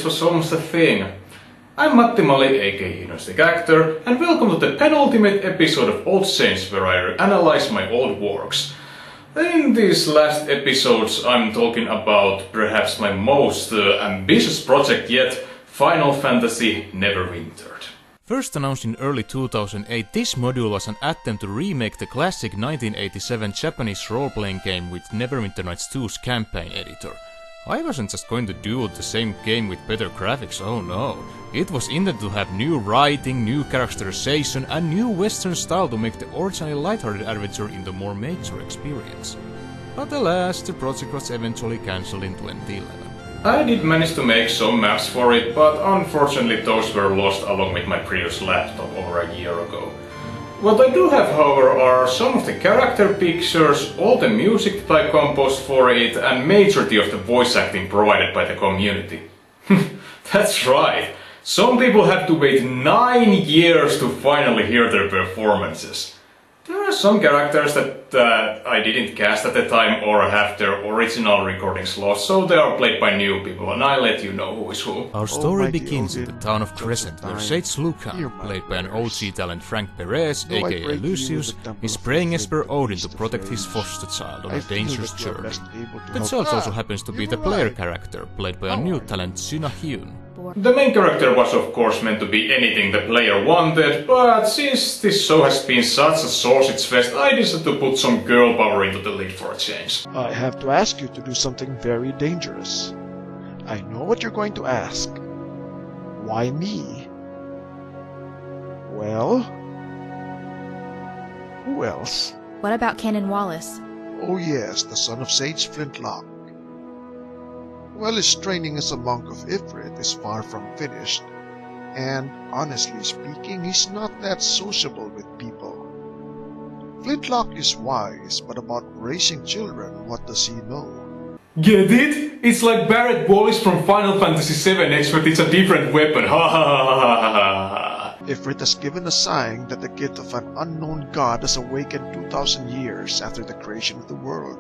this was almost a thing. I'm Matti Mali, aka Hedonistic Actor, and welcome to the penultimate episode of Old Saints, where I analyze my old works. In these last episodes I'm talking about perhaps my most ambitious project yet, Final Fantasy Neverwintered. First announced in early 2008, this module was an attempt to remake the classic 1987 Japanese role-playing game with Neverwinter Nights 2's campaign editor. I wasn't just going to do the same game with better graphics, oh no. It was intended to have new writing, new characterization and new western style to make the originally lighthearted adventure into a more mature experience. But alas, the project was eventually cancelled in 2011. I did manage to make some maps for it, but unfortunately those were lost along with my previous laptop over a year ago. What I do have, however, are some of the character pictures, all the music that I composed for it, and majority of the voice acting provided by the community. That's right! Some people had to wait 9 years to finally hear their performances. There are some characters that I didn't cast at the time or have their original recordings lost, so they are played by new people, and I'll let you know who is who. Our story begins in the town of Crescent, where Sage Lucan, played by an OG talent Frank Perez, aka Lucius, is praying Esper Odin to protect his foster child on a dangerous journey. The child also happens to be the player character, played by a new talent Syna Hyun. The main character was of course meant to be anything the player wanted, but since this show has been such a sausage fest, I decided to put some girl power into the lead for a change. I have to ask you to do something very dangerous. I know what you're going to ask. Why me? Well, who else? What about Canon Wallace? Oh yes, the son of Sage Flintlock. Well, his training as a monk of Ifrit is far from finished, and honestly speaking, he's not that sociable with people. Flintlock is wise, but about raising children, what does he know? Get it? It's like Barrett Wallace from Final Fantasy VII, except it's a different weapon. Ha ha ha ha ha. Ifrit has given a sign that the gift of an unknown god has awakened 2,000 years after the creation of the world.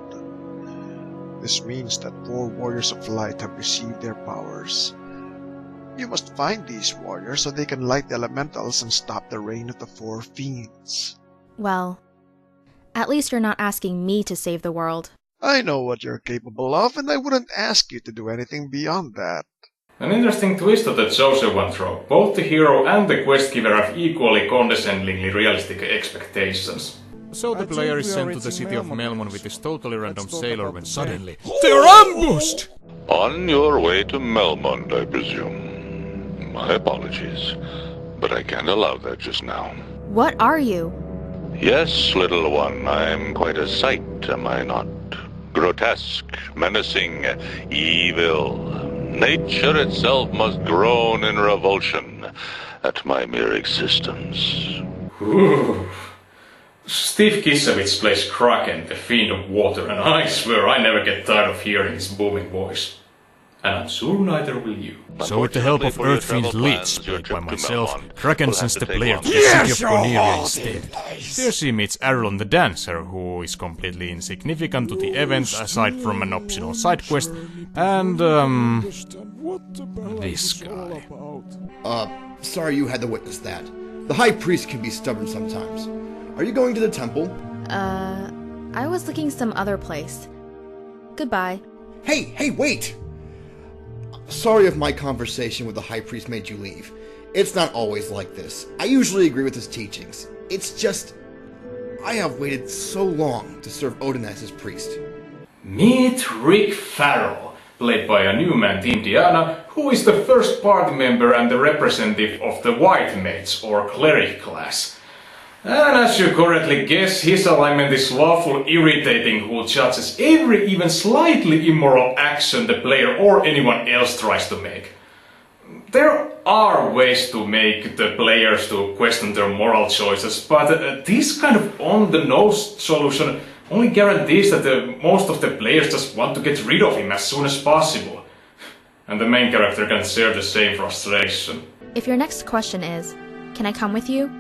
This means that 4 warriors of light have received their powers. You must find these warriors so they can light the elementals and stop the reign of the 4 fiends. Well, at least you're not asking me to save the world. I know what you're capable of, and I wouldn't ask you to do anything beyond that. An interesting twist of the Chosen One trope. Both the hero and the quest giver have equally condescendingly realistic expectations. So the player is sent to the city of Melmon with this totally random sailor when suddenly they're ambushed! On your way to Melmond, I presume. My apologies, but I can't allow that just now. What are you? Yes, little one, I'm quite a sight, am I not? Grotesque, menacing, evil. Nature itself must groan in revulsion at my mere existence. Ooh. Steve Kisevich plays Kraken, the fiend of water, and I swear I never get tired of hearing his booming voice. And I'm sure neither will you. So with the help of Earthfiend Lich, played by myself, Kraken sends the player to the city of Cornelia instead. Here she meets Aaron the Dancer, who is completely insignificant to the event aside from an optional side quest, and this guy. Sorry you had to witness that. The High Priest can be stubborn sometimes. Are you going to the temple? I was looking some other place. Goodbye. Hey, wait! Sorry if my conversation with the High Priest made you leave. It's not always like this. I usually agree with his teachings. It's just, I have waited so long to serve Odin as his priest. Meet Rick Farrell, played by a new man Indiana, who is the first party member and the representative of the White Mage or Cleric class. And as you correctly guess, his alignment is lawful irritating who judges every even slightly immoral action the player or anyone else tries to make. There are ways to make the players to question their moral choices, but this kind of on-the-nose solution only guarantees that most of the players just want to get rid of him as soon as possible. And the main character can share the same frustration. If your next question is, can I come with you?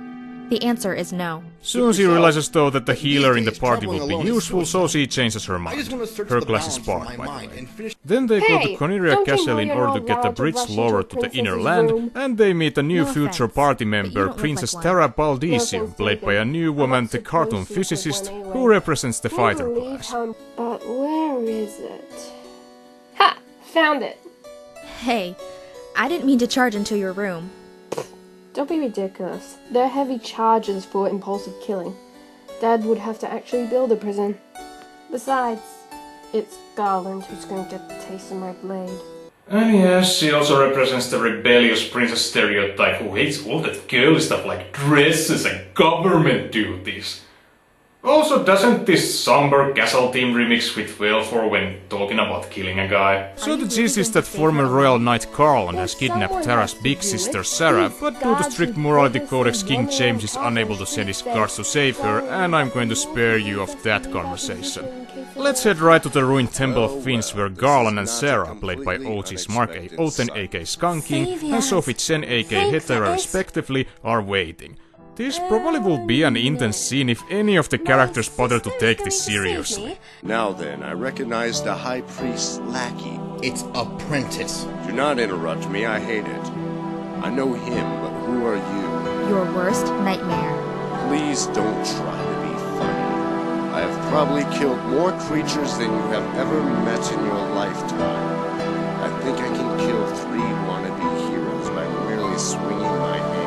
The answer is no. Soon she realizes though that the healer in the These days, party will traveling be alone is useful, so suicide. she changes her I mind. just want to search Her the class is balance sparked, of by my the mind way. and finish. Then they go to Hey, Coniria don't you Castle know in you're order not to get the allowed to bridge rush lower into to a the inner princess's land, room? and they meet a new No future offense, party but you member, don't look Princess like one. Terra No Baldisium, offense played by a taken. new I'm woman, not the supposed cartoon to look like physicist, one anyway. who represents the fighter Never leave class. home. But where is it? Ha! Found it! Hey, I didn't mean to charge into your room. Don't be ridiculous. There are heavy charges for impulsive killing. Dad would have to actually build a prison. Besides, it's Garland who's going to taste of my blade. And yes, she also represents the rebellious princess stereotype who hates all that girly stuff like dresses and government duties. Also, doesn't this somber castle theme remix fit well for when talking about killing a guy? So Are the you gist really is going that to save former her royal life? knight Garland has If kidnapped someone Terra's has to big do sister it, Sarah, these but due to gods strict who morality purposely codex King roam James around is castle unable to send his streets guards to save her, say, and I'm going to spare you of that conversation. Let's head right to the ruined Temple of Finns where Garland and Sarah, played by OG Smark Oten aka Skunking and Sophie Chen aka Hetera respectively, are waiting. This probably will be an intense scene if any of the characters bother to take this seriously. Now then, I recognize the High Priest's lackey. It's apprentice. Do not interrupt me, I hate it. I know him, but who are you? Your worst nightmare. Please don't try to be funny. I have probably killed more creatures than you have ever met in your lifetime. I think I can kill 3 wannabe heroes by merely swinging my hand.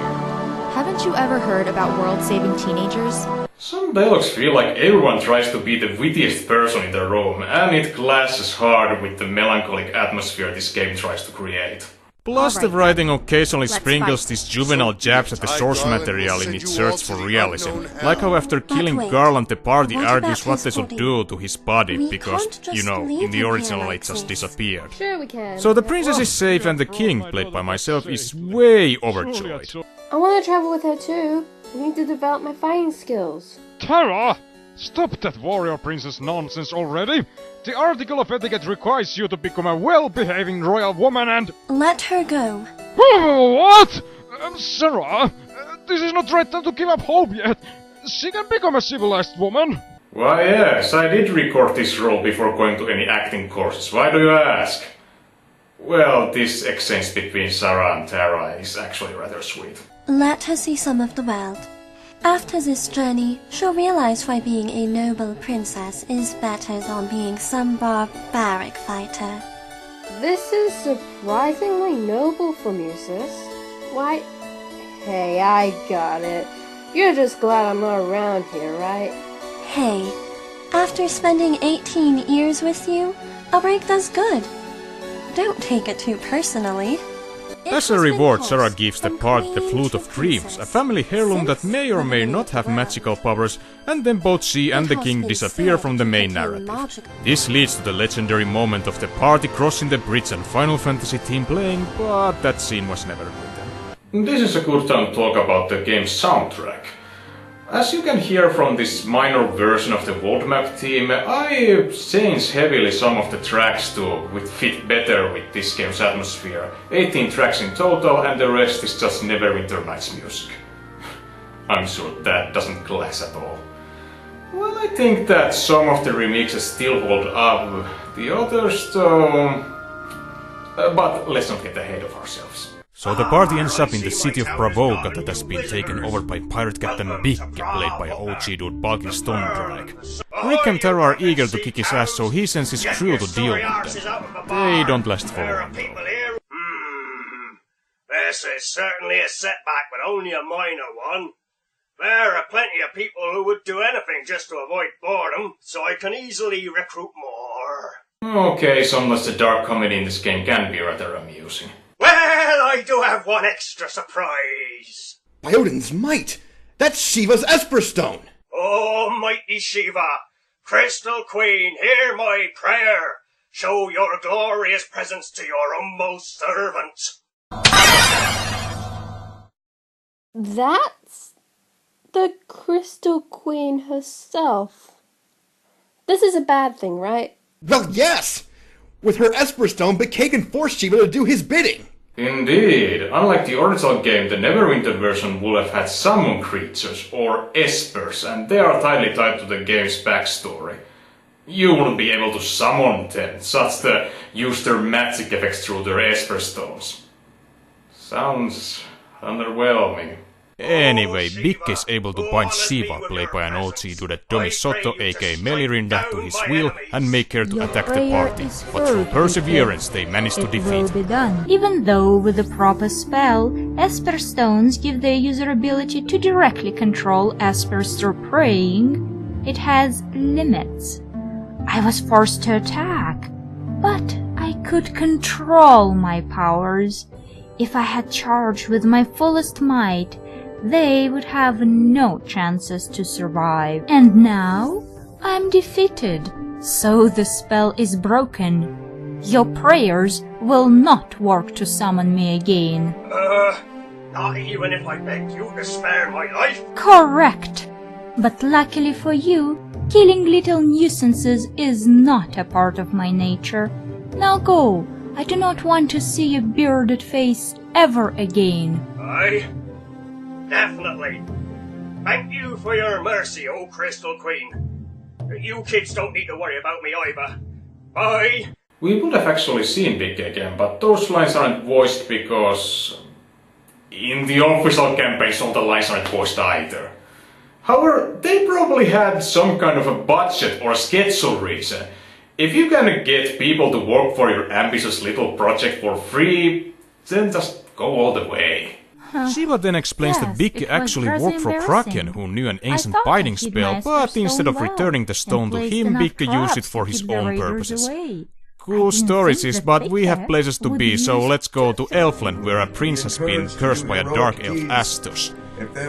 Haven't you ever heard about world-saving teenagers? Some dialogues feel like everyone tries to be the wittiest person in the room, and it clashes hard with the melancholic atmosphere this game tries to create. Plus, the Alright, writing occasionally let's sprinkles fight. these juvenile jabs at the source material in its search for realism. Like how after killing wait, Garland the party what argues about what his they should body? do to his body We because, can't just you know, leave in the him original here it like just this. disappeared. Sure we can. So the princess is safe and the king, played by myself, is way overjoyed. I want to travel with her too. I need to develop my fighting skills. Terra! Stop that warrior princess nonsense already! The article of etiquette requires you to become a well-behaving royal woman and... Let her go. What? Sarah, this is not right time to give up hope yet. She can become a civilized woman. Why yes, I did record this role before going to any acting courses. Why do you ask? Well, this exchange between Sarah and Tara is actually rather sweet. Let her see some of the world. After this journey, she'll realize why being a noble princess is better than being some barbaric fighter. This is surprisingly noble from you, sis. Why? Hey, I got it. You're just glad I'm not around here, right? Hey, after spending 18 years with you, a break does good. Don't take it too personally. As a reward, Sarah gives the party the Flute of Dreams, a family heirloom that may or may not have magical powers, and then both she and the king disappear from the main narrative. This leads to the legendary moment of the party crossing the bridge and Final Fantasy theme playing, but that scene was never written. This is a good time to talk about the game's soundtrack. As you can hear from this minor version of the world map theme, I changed heavily some of the tracks to fit better with this game's atmosphere. 18 tracks in total and the rest is just Neverwinter Nights music. I'm sure that doesn't clash at all. Well, I think that some of the remixes still hold up, the others though... but let's not get ahead of ourselves. So the party ends up in the city of Bravoka that has been taken over by pirate captain Bicke, played by OG dude Balkin Stonedrake. Rick and Tara are eager to kick his ass, so he sends his crew to deal with them. They don't last for long though. This is certainly a setback, but only a minor one. There are plenty of people who would do anything just to avoid boredom, so I can easily recruit more. Okay, sometimes the dark comedy in this game can be rather amusing. Well, I do have one extra surprise. By Odin's might! That's Shiva's Esper Stone! Oh, mighty Shiva, Crystal Queen, hear my prayer. Show your glorious presence to your humble servant. That's the Crystal Queen herself. This is a bad thing, right? Well, yes! With her Esper Stone, Bicke can force Shiva to do his bidding! Indeed, unlike the original game, the Neverwintered version would have had summon creatures, or espers, and they are tightly tied to the game's backstory. You wouldn't be able to summon them, such to use their magic effects through their esper stones. Sounds underwhelming. Anyway, Big is able to bind Siva, played by an OG dude Domi Soto aka Melirinda, to his wheel and make her to attack the party, but through perseverance they manage to defeat her. Even though with the proper spell, Esper Stones give the user ability to directly control Espers through praying, it has limits. I was forced to attack, but I could control my powers. If I had charged with my fullest might, they would have no chances to survive. And now, I'm defeated, so the spell is broken. Your prayers will not work to summon me again. Not even if I begged you to spare my life? Correct. But luckily for you, killing little nuisances is not a part of my nature. Now go. I do not want to see your bearded face ever again. Aye. Definitely. Thank you for your mercy, oh Crystal Queen. You kids don't need to worry about me either. Bye. We would have actually seen Big again, but those lines aren't voiced because... in the official campaign, some of the lines aren't voiced either. However, they probably had some kind of a budget or schedule reason. If you can get people to work for your ambitious little project for free, then just go all the way. Siva then explains that Big actually worked for Kraken, who knew an ancient binding spell, but instead of returning the stone to him, Big used it for his own purposes. Cool stories, but we have places to be, so let's go to Elfland, where a prince has been cursed by a dark elf Astos.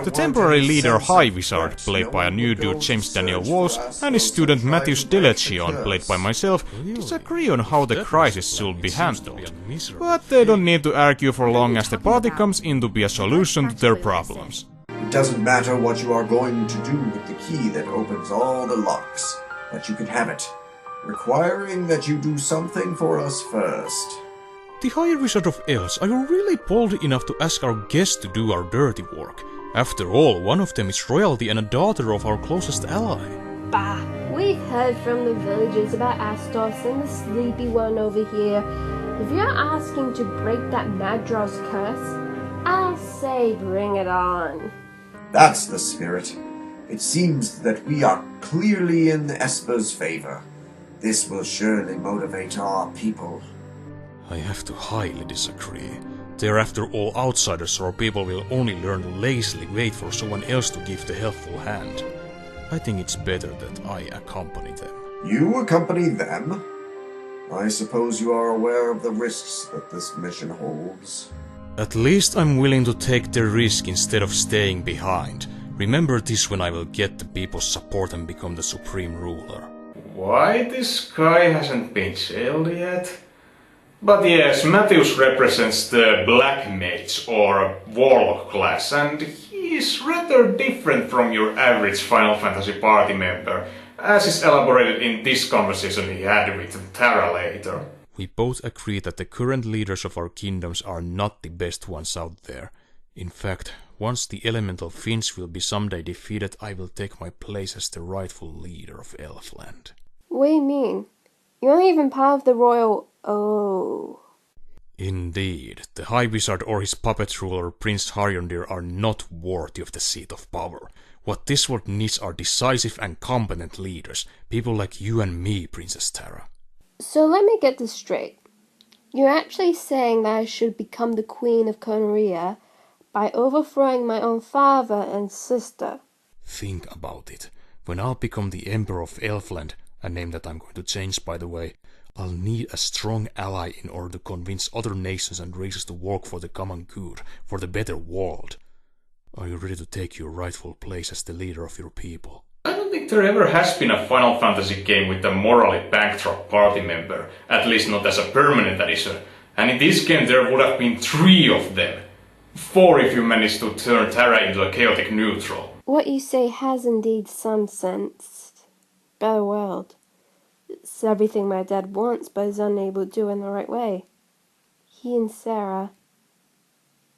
The temporary leader High Wizard, played by a new dude James Daniel Walsh, and his student Matthias Delechion, played by myself, disagree on how the crisis should be handled. But they don't need to argue for long, as the party comes in to be a solution to their problems. It doesn't matter what you are going to do with the key that opens all the locks, but you can have it, requiring that you do something for us first. The High Wizard of Elves, are you really bold enough to ask our guests to do our dirty work? After all, one of them is royalty and a daughter of our closest ally. Bah! We've heard from the villagers about Astos and the sleepy one over here. If you're asking to break that Madros curse, I'll say bring it on. That's the spirit. It seems that we are clearly in Esper's favor. This will surely motivate our people. I have to highly disagree. They're after all outsiders, or people will only learn to lazily wait for someone else to give the helpful hand. I think it's better that I accompany them. You accompany them? I suppose you are aware of the risks that this mission holds. At least I'm willing to take the risk instead of staying behind. Remember this when I will get the people's support and become the supreme ruler. Why this guy hasn't been jailed yet? But yes, Matthias represents the Black Mage, or Warlock class, and he is rather different from your average Final Fantasy party member, as is elaborated in this conversation he had with Tara later. We both agree that the current leaders of our kingdoms are not the best ones out there. In fact, once the elemental Finns will be someday defeated, I will take my place as the rightful leader of Elfland. What do you mean? You're not even part of the royal... Oh. Indeed, the High Wizard or his puppet ruler, Prince Harjondir, are not worthy of the seat of power. What this world needs are decisive and competent leaders, people like you and me, Princess Tara. So let me get this straight. You're actually saying that I should become the Queen of Conria by overthrowing my own father and sister. Think about it. When I'll become the Emperor of Elfland, a name that I'm going to change by the way, I'll need a strong ally in order to convince other nations and races to work for the common good, for the better world. Are you ready to take your rightful place as the leader of your people? I don't think there ever has been a Final Fantasy game with a morally bankrupt party member, at least not as a permanent addition. And in this game there would have been 3 of them. 4 if you managed to turn Tara into a chaotic neutral. What you say has indeed some sense. Better world. It's everything my dad wants but is unable to do in the right way. He and Sarah,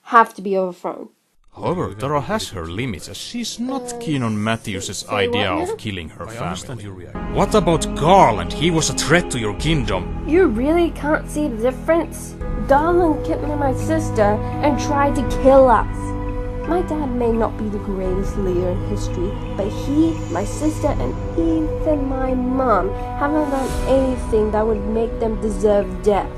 have to be overthrown. However, Tara has her limits as she's not keen on Matthew's idea of killing her family. What about Garland? He was a threat to your kingdom. You really can't see the difference? Garland kidnapped my sister and tried to kill us. My dad may not be the greatest leader in history, but he, my sister, and even my mom haven't done anything that would make them deserve death.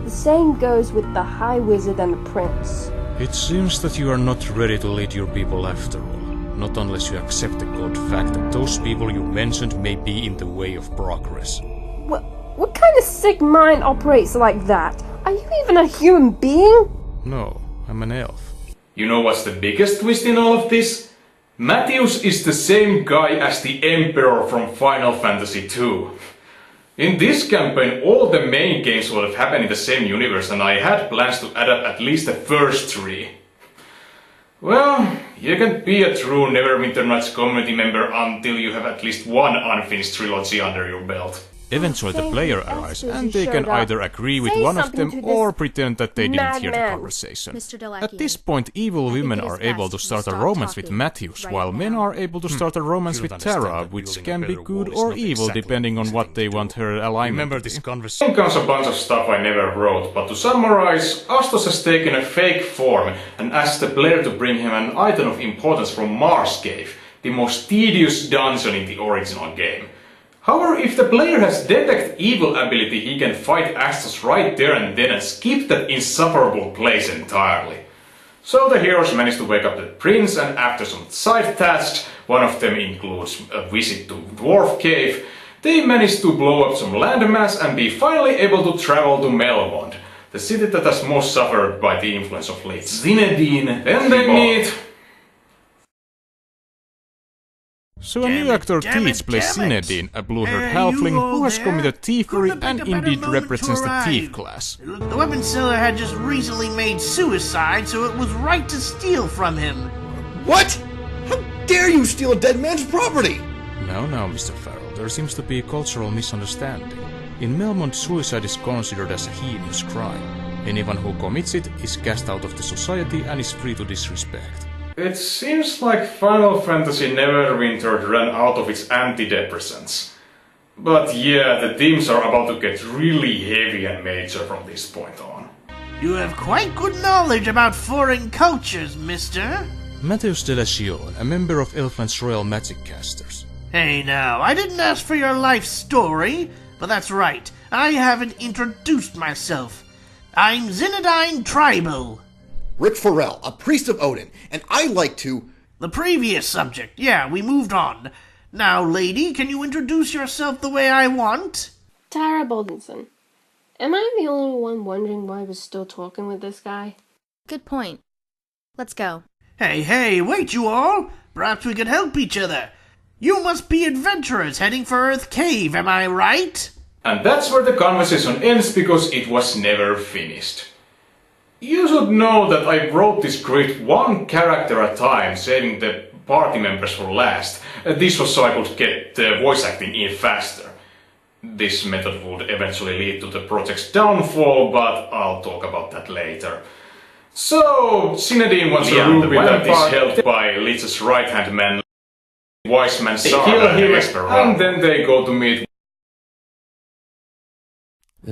The same goes with the High Wizard and the Prince. It seems that you are not ready to lead your people after all. Not unless you accept the cold fact that those people you mentioned may be in the way of progress. What kind of sick mind operates like that? Are you even a human being? No, I'm an elf. You know what's the biggest twist in all of this? Matthews is the same guy as the Emperor from Final Fantasy II. In this campaign, all the main games will have happened in the same universe, and I had plans to adapt at least the first 3. Well, you can be a true Neverwinter Nights community member until you have at least one unfinished trilogy under your belt. Eventually the player arrives, and they can either agree with one of them or pretend that they didn't hear the conversation. At this point, evil women are able to start a romance with Matthews, while men are able to start a romance with Tara, which can be good or evil depending on what they want her alignment to be. Then comes a bunch of stuff I never wrote, but to summarize, Astos has taken a fake form and asked the player to bring him an item of importance from Mars Cave, the most tedious dungeon in the original game. However, if the player has Detect Evil ability, he can fight Astos right there and then and skip that insufferable place entirely. So the heroes manage to wake up the prince, and after some side tasks, one of them includes a visit to Dwarf Cave, they manage to blow up some landmass and be finally able to travel to Melmond, the city that has most suffered by the influence of late Zinedine. Then they meet... So a new actor Teach plays Zinedine, a blue-haired halfling who has committed thievery and indeed represents the thief class. The weapon seller had just recently made suicide, so it was right to steal from him. What? How dare you steal a dead man's property? Now, Mr. Farrell, there seems to be a cultural misunderstanding. In Melmond, suicide is considered as a heinous crime. Anyone who commits it is cast out of the society and is free to disrespect. It seems like Final Fantasy Neverwintered ran out of its antidepressants. But yeah, the themes are about to get really heavy and major from this point on. You have quite good knowledge about foreign cultures, mister. Matthews de la Chion, a member of Elfland's Royal Magic Casters. Hey now, I didn't ask for your life story, but that's right, I haven't introduced myself. I'm Zinedine Tribal. Rick Farrell, a priest of Odin, and I like to... The previous subject, yeah, we moved on. Now, lady, can you introduce yourself the way I want? Tara Boldenson. Am I the only one wondering why we're still talking with this guy? Good point. Let's go. Hey, wait you all! Perhaps we could help each other. You must be adventurers heading for Earth Cave, am I right? And that's where the conversation ends because it was never finished. You should know that I wrote this script one character at a time, saving the party members for last. This was so I could get the voice acting in faster. This method would eventually lead to the project's downfall, but I'll talk about that later. So, Zinedine wants a ruby that is held by Lich's right-hand man, wise man Sarah, and then they go to meet...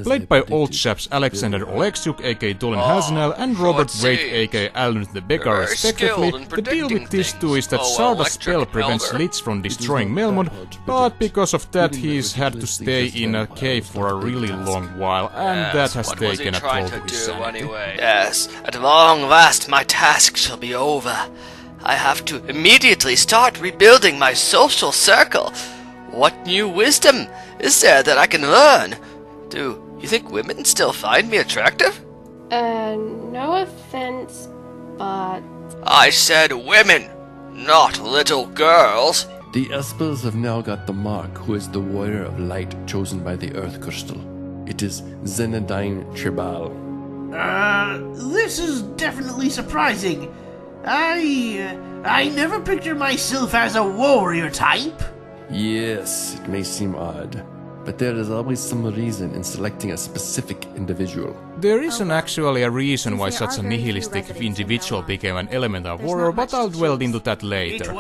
Played by old chaps Alexander Oleksiuk aka Dolin Hasnell and Robert Wade aka Alnut the Beggar respectively, the deal with these two is that Sarda's spell prevents Lich from destroying Melmond, but because of that he's had to stay in a cave for a really long while, and that has taken a toll to his sanity. Yes, at long last my task shall be over. I have to immediately start rebuilding my social circle. What new wisdom is there that I can learn? Do you think women still find me attractive? No offense, but... I said women, not little girls. The Espers have now got the Mark, who is the warrior of light chosen by the Earth Crystal. It is Zinedine Tribal. This is definitely surprising. I never pictured myself as a warrior type. Yes, it may seem odd, but there is always some reason in selecting a specific individual. There isn't actually a reason why such a nihilistic individual became an elemental warrior, but I'll dwell into that later.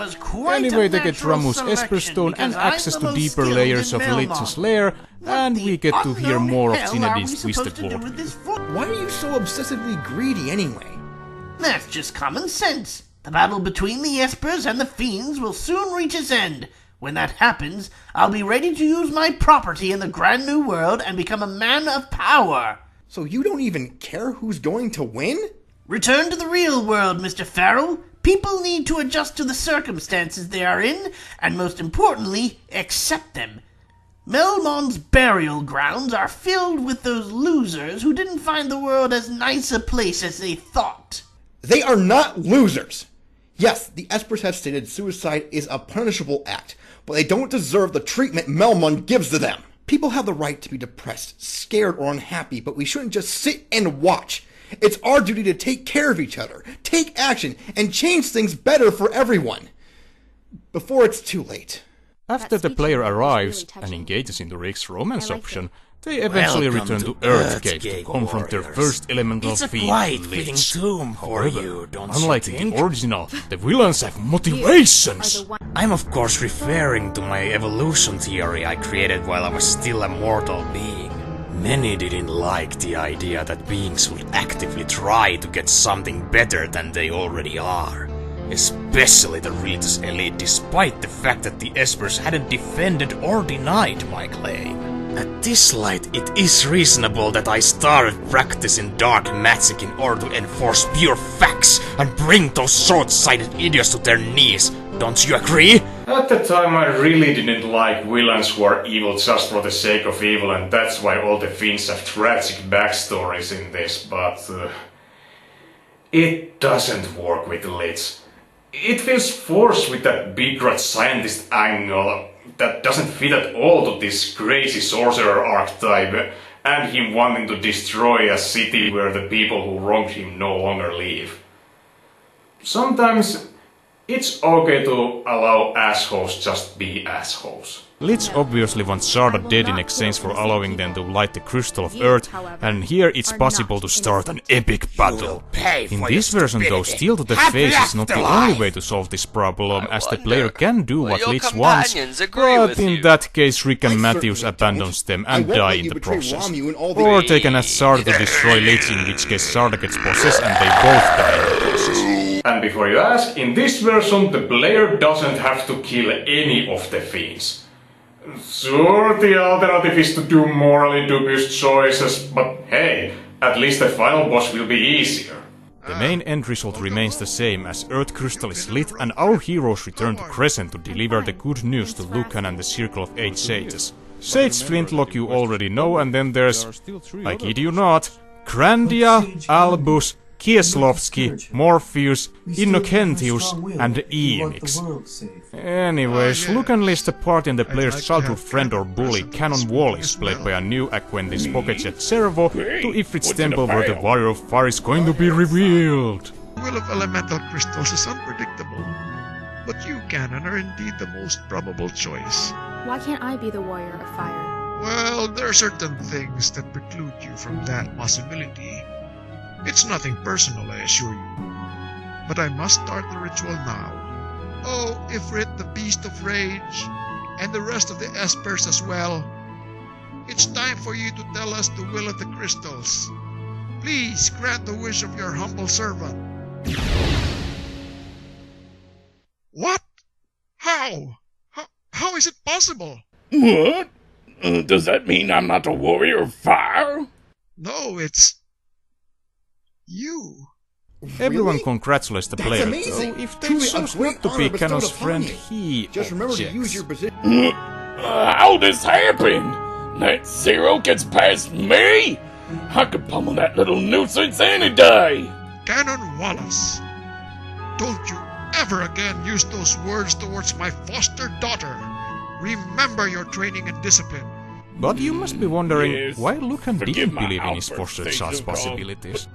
Anyway, they get Ramuh's Esper Stone and access to deeper layers of Lich's lair, and we get to hear more of Zinedine's twisted worldview. Why are you so obsessively greedy anyway? That's just common sense. The battle between the Espers and the Fiends will soon reach its end. When that happens, I'll be ready to use my property in the Grand New World and become a man of power. So you don't even care who's going to win? Return to the real world, Mr. Farrell. People need to adjust to the circumstances they are in, and most importantly, accept them. Melmon's burial grounds are filled with those losers who didn't find the world as nice a place as they thought. They are not losers! Yes, the Espers have stated suicide is a punishable act, but they don't deserve the treatment Melmon gives to them. People have the right to be depressed, scared, or unhappy, but we shouldn't just sit and watch. It's our duty to take care of each other, take action, and change things better for everyone. Before it's too late. After the player arrives and engages into Rick's romance option, they eventually return to Earthgate to confront their first elemental fiend, Lich. However, unlike the original, the villains have motivations! I'm of course referring to my evolution theory I created while I was still a mortal being. Many didn't like the idea that beings would actively try to get something better than they already are. Especially the religious elite, despite the fact that the Espers hadn't defended or denied my claim. At this light, it is reasonable that I started practicing dark magic in order to enforce pure facts and bring those short-sighted idiots to their knees. Don't you agree? At the time I really didn't like villains who are evil just for the sake of evil, and that's why all the Finns have tragic backstories in this, but it doesn't work with Lich. It feels forced with that begrudged scientist angle that doesn't fit at all to this crazy sorcerer archetype, and him wanting to destroy a city where the people who wronged him no longer live. Sometimes it's okay to allow assholes just be assholes. Lich obviously wants Sharda dead in exchange for allowing them to light the Crystal of Earth, and here it's possible to start an epic battle. In this version though, steel to the face is not the only way to solve this problem, as the player can do what Lich wants, but in that case Rick and Matthews abandons them and die in the process. Or they can ask Sharda to destroy Lich, in which case Sharda gets possessed and they both die in the process. And before you ask, in this version the player doesn't have to kill any of the Fiends. Sure, the alternative is to do morally dubious choices, but hey, at least the final boss will be easier. The main end result remains the same, as Earth Crystal is lit and our heroes return to Crescent to deliver the good news to Lucan and the Circle of 8 Sages. Sage Flintlock you already know, and then there's, I kid you not, Grandia, Albus, Kieslowski, Morpheus, Innocentius, and Enix. Anyways, Lucan leads the party and the player's childhood friend or bully, Canon Wallis, played by a new acquaintance Pocketjet Servo, to Ifrit's temple where the Warrior of Fire is going to be revealed. The will of elemental crystals is unpredictable, but you, Canon, are indeed the most probable choice. Why can't I be the Warrior of Fire? Well, there are certain things that preclude you from that possibility. It's nothing personal, I assure you. But I must start the ritual now. Oh, Ifrit, the Beast of Rage, and the rest of the Espers as well. It's time for you to tell us the will of the crystals. Please grant the wish of your humble servant. What? How? How is it possible? What? Does that mean I'm not a warrior of fire? No, it's you. Everyone congratulates the player, amazing. though if they choose not to be Canon's friend, he just remember to use your position. How this happen? That Zero gets past me? I could pummel that little nuisance any day. Canon Wallace, don't you ever again use those words towards my foster daughter. Remember your training and discipline. But you must be wondering why Lucan didn't believe in his foster child's possibilities.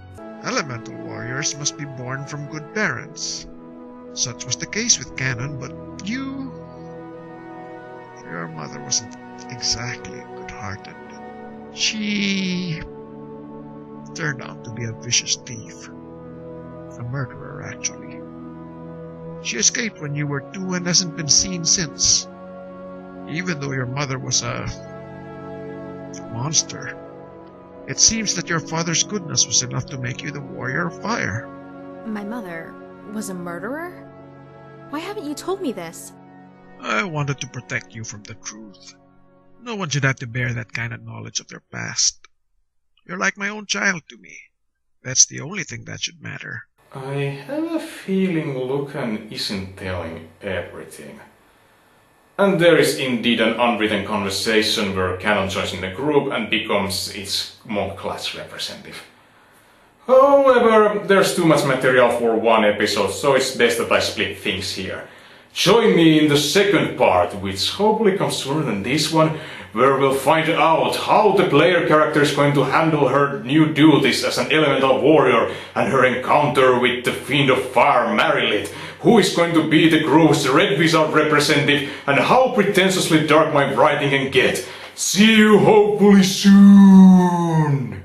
Elemental warriors must be born from good parents. Such was the case with Canon, but you... Your mother wasn't exactly good-hearted. She turned out to be a vicious thief. A murderer, actually. She escaped when you were 2 and hasn't been seen since. Even though your mother was a monster, it seems that your father's goodness was enough to make you the warrior of fire. My mother was a murderer? Why haven't you told me this? I wanted to protect you from the truth. No one should have to bear that kind of knowledge of their past. You're like my own child to me. That's the only thing that should matter. I have a feeling Lucan isn't telling everything. And there is indeed an unwritten conversation where Canon joins in the group and becomes its monk class representative. However, there's too much material for one episode, so it's best that I split things here. Join me in the second part, which hopefully comes sooner than this one, where we'll find out how the player character is going to handle her new duties as an elemental warrior and her encounter with the Fiend of Fire, Marilith, who is going to be the group's Red Wizard representative, and how pretentiously dark my writing can get. See you hopefully soon!